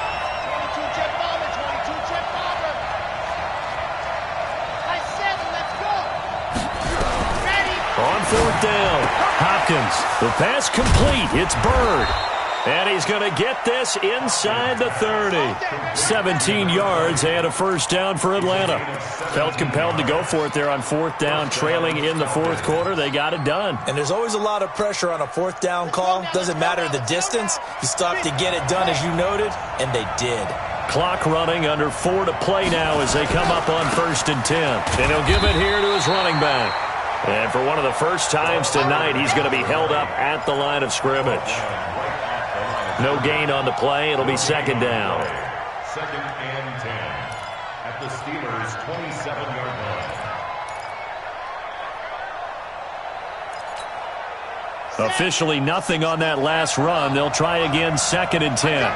[SPEAKER 3] On 4th down, Hopkins. The pass complete. It's Bird. And he's going to get this inside the 30. 17 yards and a first down for Atlanta. Felt compelled to go for it there on 4th down, trailing in the 4th quarter. They got it done.
[SPEAKER 4] And there's always a lot of pressure on a 4th down call. Doesn't matter the distance. You stop to get it done, as you noted, and they did.
[SPEAKER 3] Clock running, under 4 to play now as they come up on 1st and 10. And he'll give it here to his running back. And for one of the first times tonight, he's going to be held up at the line of scrimmage. No gain on the play. It'll be 2nd down.
[SPEAKER 7] 2nd and 10 at the Steelers' 27-yard line.
[SPEAKER 3] Officially nothing on that last run. They'll try again, 2nd and 10.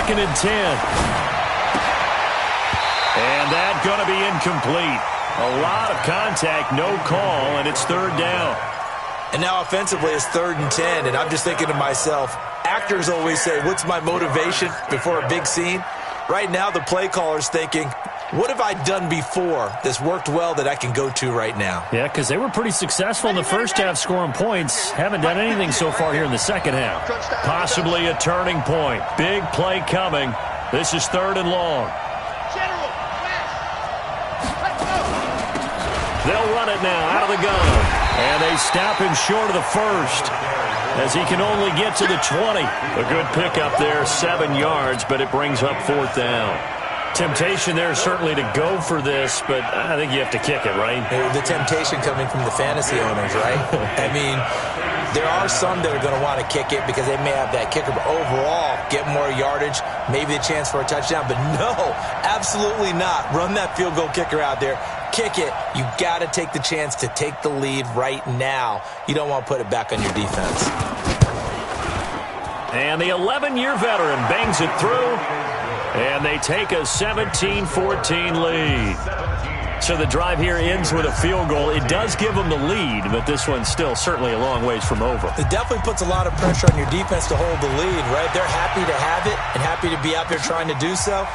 [SPEAKER 3] 2nd and 10. And that's going to be incomplete. A lot of contact, no call, and it's 3rd down.
[SPEAKER 4] And now offensively it's 3rd and 10, and I'm just thinking to myself, actors always say, what's my motivation before a big scene? Right now the play caller's thinking, what have I done before that's worked well that I can go to right now?
[SPEAKER 3] Yeah, because they were pretty successful in the first half scoring points. Haven't done anything so far here in the second half. Possibly a turning point. Big play coming. This is 3rd and long. They'll run it now out of the gun. And they stop him short of the first as he can only get to the 20. A good pickup there, 7 yards, but it brings up 4th down. Temptation there certainly to go for this, but I think you have to kick it, right?
[SPEAKER 4] The temptation coming from the fantasy owners, right? I mean, there are some that are going to want to kick it because they may have that kicker, but overall, get more yardage, maybe a chance for a touchdown. But no, absolutely not. Run that field goal kicker out there. Kick it. You got to take the chance to take the lead right now. You don't want to put it back on your defense.
[SPEAKER 3] And the 11-year veteran bangs it through. And they take a 17-14 lead. So the drive here ends with a field goal. It does give them the lead, but this one's still certainly a long ways from over.
[SPEAKER 4] It definitely puts a lot of pressure on your defense to hold the lead, right? They're happy to have it and happy to be out there trying to do so.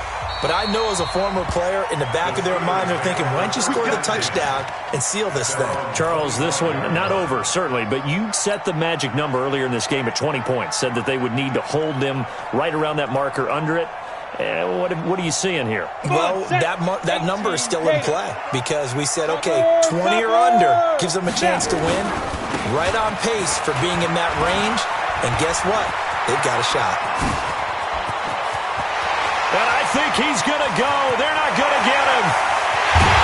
[SPEAKER 4] But I know as a former player, in the back of their mind, they're thinking, why don't you score the touchdown and seal this thing?
[SPEAKER 3] Charles, this one, not over, certainly, but you set the magic number earlier in this game at 20 points, said that they would need to hold them right around that marker under it. What are you seeing here?
[SPEAKER 4] Well, that number is still in play because we said, okay, 20 or under gives them a chance to win. Right on pace for being in that range. And guess what? They've got a shot.
[SPEAKER 3] And I think he's going to go. They're not going to get him.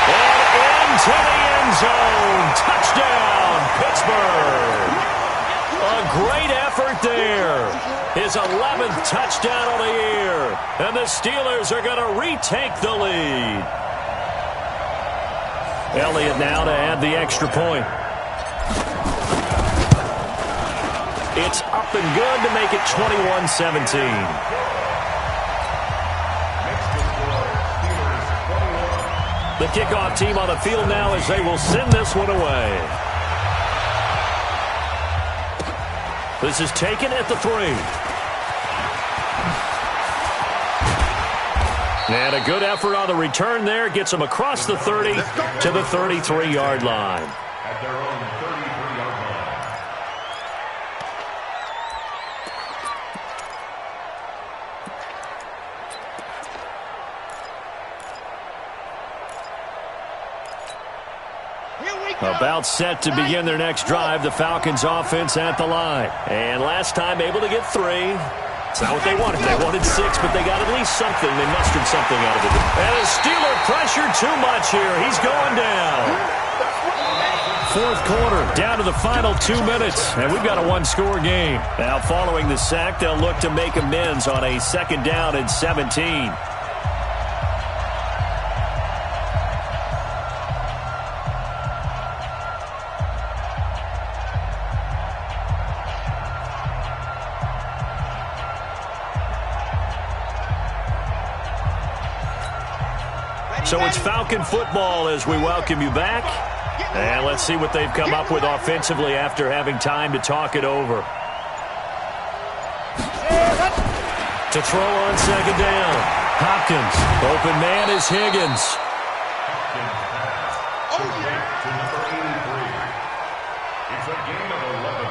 [SPEAKER 3] And into the end zone. Touchdown, Pittsburgh. A great effort there. His 11th touchdown of the year. And the Steelers are going to retake the lead. Elliott now to add the extra point. It's up and good to make it 21-17. The kickoff team on the field now as they will send this one away. This is taken at the 3. And a good effort on the return there. Gets them across the 30 to the 33-yard line.
[SPEAKER 7] At their own 33-yard line.
[SPEAKER 3] About set to begin their next drive. The Falcons offense at the line. And last time able to get 3. It's not what they wanted. They wanted 6, but they got at least something. They mustered something out of it. And the Steeler pressure too much here. He's going down. 4th quarter, down to the final 2 minutes. And we've got a 1-score game. Now following the sack, they'll look to make amends on a 2nd down and 17. So it's Falcon football as we welcome you back. And let's see what they've come up with offensively after having time to talk it over. To throw on 2nd down. Hopkins. Open man is Higgins.
[SPEAKER 7] To number 83. It's a gain of 11.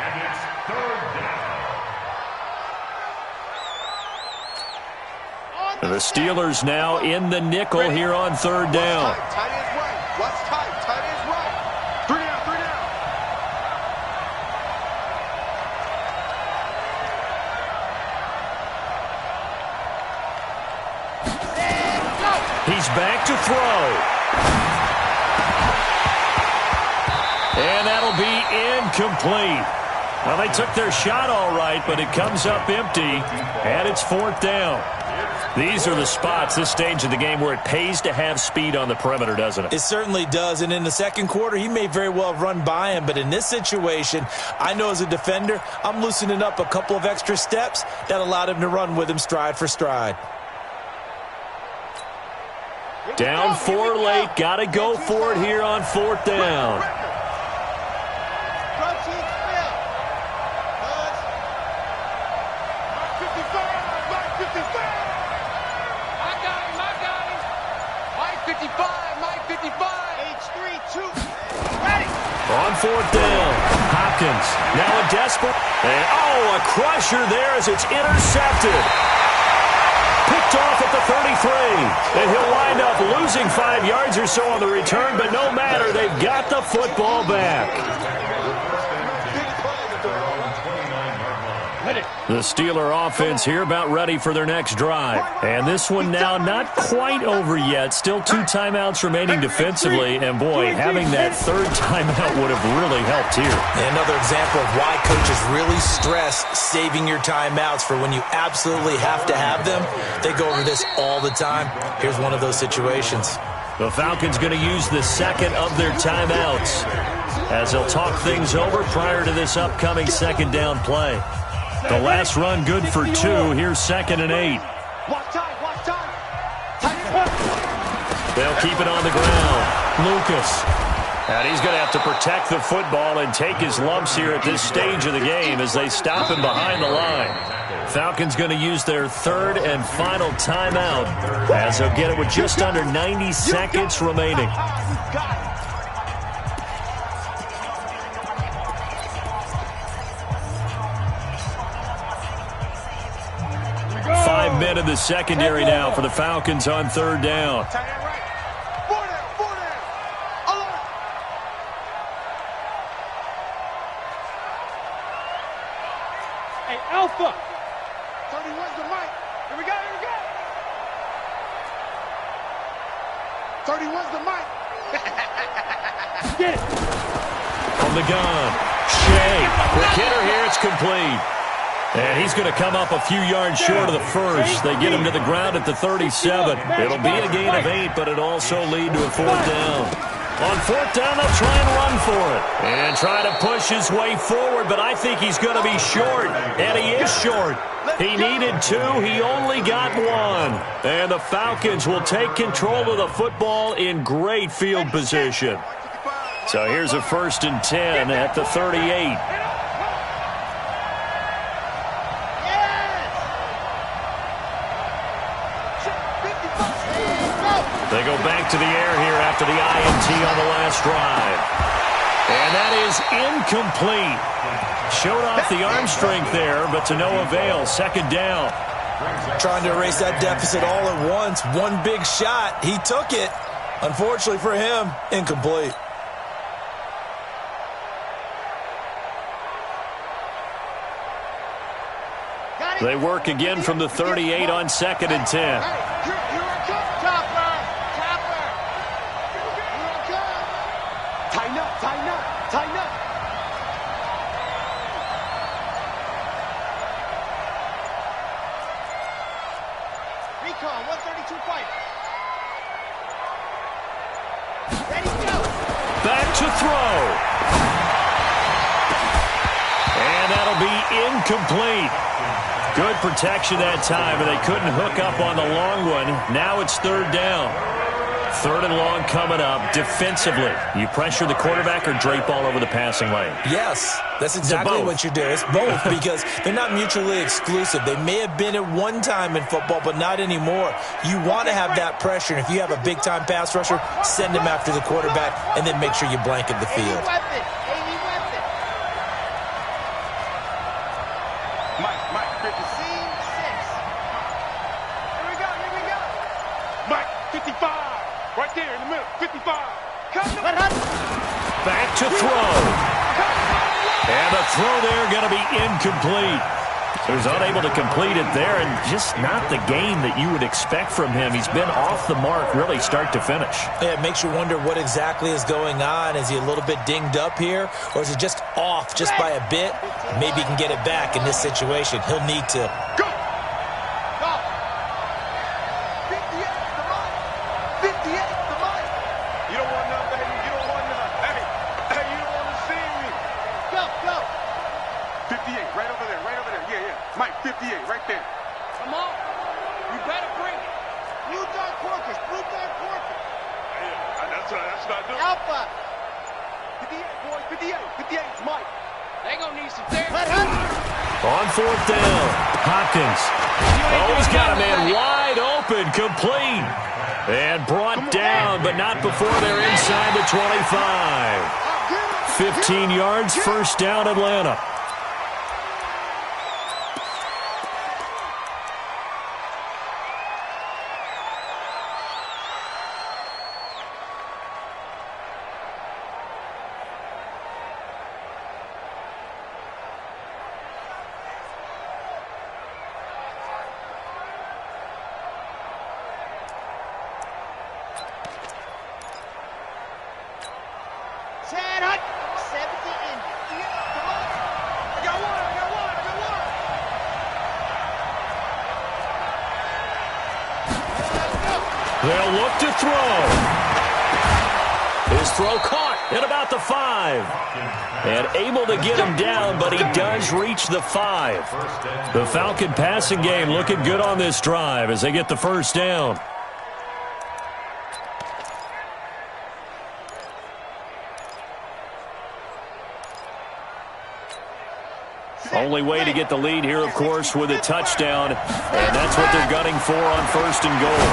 [SPEAKER 7] And it's 3rd down.
[SPEAKER 3] The Steelers now in the nickel here on 3rd down.
[SPEAKER 6] Tight is right. What's tight? Tight is right. 3 down, 3 down.
[SPEAKER 3] He's back to throw. And that'll be incomplete. Well, they took their shot all right, but it comes up empty, and it's 4th down. These are the spots, this stage of the game, where it pays to have speed on the perimeter, doesn't it?
[SPEAKER 4] It certainly does, and in the second quarter, he may very well have run by him, but in this situation, I know as a defender, I'm loosening up a couple of extra steps that allowed him to run with him stride for stride.
[SPEAKER 3] Down 4 late, got to go for it here on 4th down. On 4th down, Hopkins, now a desperate, and a crusher there as it's intercepted. Picked off at the 33, and he'll wind up losing 5 yards or so on the return, but no matter, they've got the football back. The Steeler offense here about ready for their next drive. And this one now not quite over yet. Still 2 timeouts remaining defensively. And, boy, having that 3rd timeout would have really helped here.
[SPEAKER 4] Another example of why coaches really stress saving your timeouts for when you absolutely have to have them. They go over this all the time. Here's one of those situations.
[SPEAKER 3] The Falcons going to use the 2nd of their timeouts as they'll talk things over prior to this upcoming 2nd down play. The last run good for 2. Here's 2nd and 8. They'll keep it on the ground. Lucas. And he's going to have to protect the football and take his lumps here at this stage of the game as they stop him behind the line. Falcons going to use their 3rd and final timeout as they'll get it with just under 90 seconds remaining. 5 men in the secondary now for the Falcons on 3rd down.
[SPEAKER 5] Hey, Alpha.
[SPEAKER 6] 31's the mic. Here we go, here we go. 31's the mic.
[SPEAKER 5] Get it.
[SPEAKER 3] From the gun, Shea. Quick hitter here, it's complete. And he's going to come up a few yards short of the first. They get him to the ground at the 37. It'll be a gain of 8, but it'll also lead to a 4th down. On 4th down, they'll try and run for it. And try to push his way forward, but I think he's going to be short. And he is short. He needed 2. He only got 1. And the Falcons will take control of the football in great field position. So here's a 1st and 10 at the 38. They go back to the air here after the INT on the last drive. And that is incomplete. Showed off the arm strength there, but to no avail. 2nd down.
[SPEAKER 4] Trying to erase that deficit all at once. One big shot. He took it. Unfortunately for him, incomplete.
[SPEAKER 3] They work again from the 38 on 2nd and 10.
[SPEAKER 6] Tighten up. Recon, 132 fight. Ready, go.
[SPEAKER 3] Back to throw. And that'll be incomplete. Good protection that time, and they couldn't hook up on the long one. Now it's 3rd down. 3rd and long coming up. Defensively, you pressure the quarterback or drape all over the passing lane?
[SPEAKER 4] Yes, that's exactly what you do. It's both because they're not mutually exclusive. They may have been at one time in football, but not anymore. You want to have that pressure, and if you have a big-time pass rusher, send him after the quarterback, and then make sure you blanket the field.
[SPEAKER 6] Mike, 56. Here we go.
[SPEAKER 5] Mike, 55. Right there in the middle, 55.
[SPEAKER 3] Back to throw. And the throw there going to be incomplete. He was unable to complete it there, and just not the game that you would expect from him. He's been off the mark really start to finish.
[SPEAKER 4] Yeah, it makes you wonder what exactly is going on. Is he a little bit dinged up here, or is it just off just by a bit? Maybe he can get it back in this situation. He'll need to.
[SPEAKER 6] Go! Go! 58 to Mike! 58 to Mike! You don't want none, baby. You don't want none. Hey, you don't want to see me. Go, go! 58, right over there, right over there. Yeah, yeah. Mike, 58, right there. Come on. You better bring it. Blue Dog Porkers, Blue Dog Porkers. Yeah, that's what I do. Alpha. 58, boy, 58. 58 is Mike. They gonna need some therapy.
[SPEAKER 3] On fourth down, Hopkins. Oh, he's got a man wide open, complete. And brought down, but not before they're inside the 25. 15 yards, first down, Atlanta. They'll look to throw. His throw caught at about the 5. And able to get him down, but he does reach the 5. The Falcon passing game looking good on this drive as they get the first down. Only way to get the lead here, of course, with a touchdown. And that's what they're gunning for on first and goal.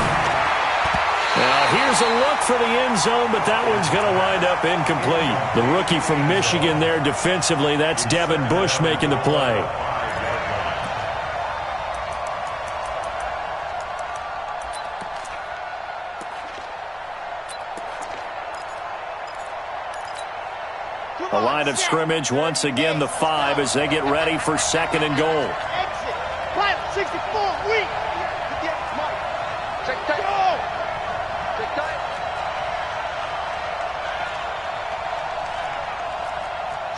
[SPEAKER 3] Now, here's a look for the end zone, but that one's going to wind up incomplete. The rookie from Michigan there defensively, that's Devin Bush making the play. A line of scrimmage, once again the 5 as they get ready for second and goal.
[SPEAKER 6] Exit. Right, 64, weak. Check tight. Go. Check tight.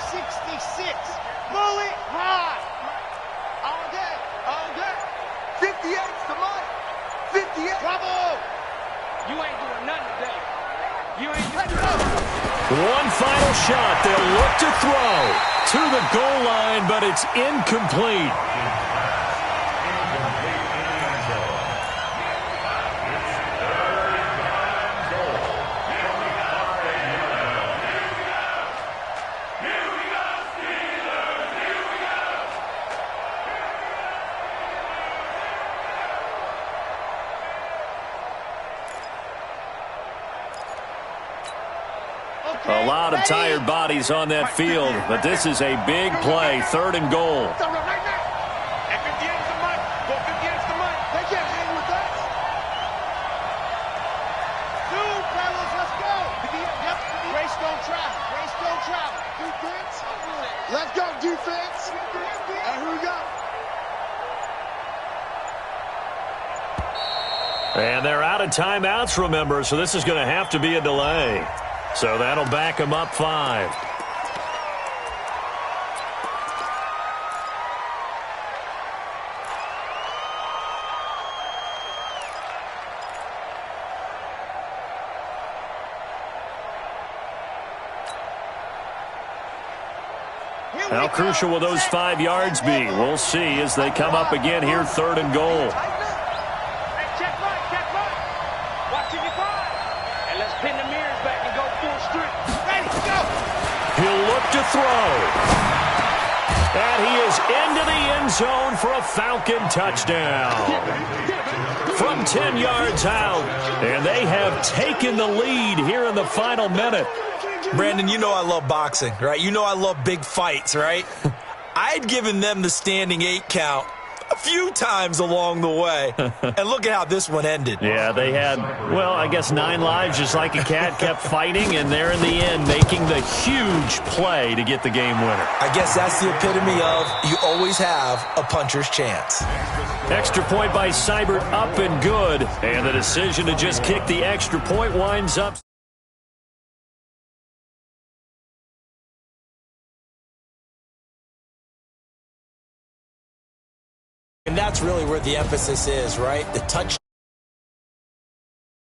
[SPEAKER 6] 66. Bullet high. All day. All day. 58 to Mike. 58. Bravo. You ain't doing nothing today. You ain't doing nothing.
[SPEAKER 3] One final shot. They'll look to throw to the goal line, but it's incomplete. A lot of tired bodies on that field, but this is a big play, third and goal.
[SPEAKER 6] Let's go, defense. And here we go.
[SPEAKER 3] And they're out of timeouts, remember, so this is going to have to be a delay. So that'll back them up 5. How crucial will those 5 yards be? We'll see as they come up again here, third and goal.
[SPEAKER 6] Check right. Watching your 5. And let's pin the mirrors back and go full strength. Ready, go!
[SPEAKER 3] He'll look to throw. And he is into the end zone for a Falcon touchdown. From 10 yards out. And they have taken the lead here in the final minute.
[SPEAKER 4] Brandon, you know I love boxing, right? You know I love big fights, right? I'd given them the standing 8 count a few times along the way. And look at how this one ended.
[SPEAKER 3] Yeah, they had, well, I guess 9 lives just like a cat, kept fighting, and they're in the end making the huge play to get the game winner.
[SPEAKER 4] I guess that's the epitome of you always have a puncher's chance.
[SPEAKER 3] Extra point by Seibert, up and good. And the decision to just kick the extra point winds up.
[SPEAKER 4] And that's really where the emphasis is, right? The touch.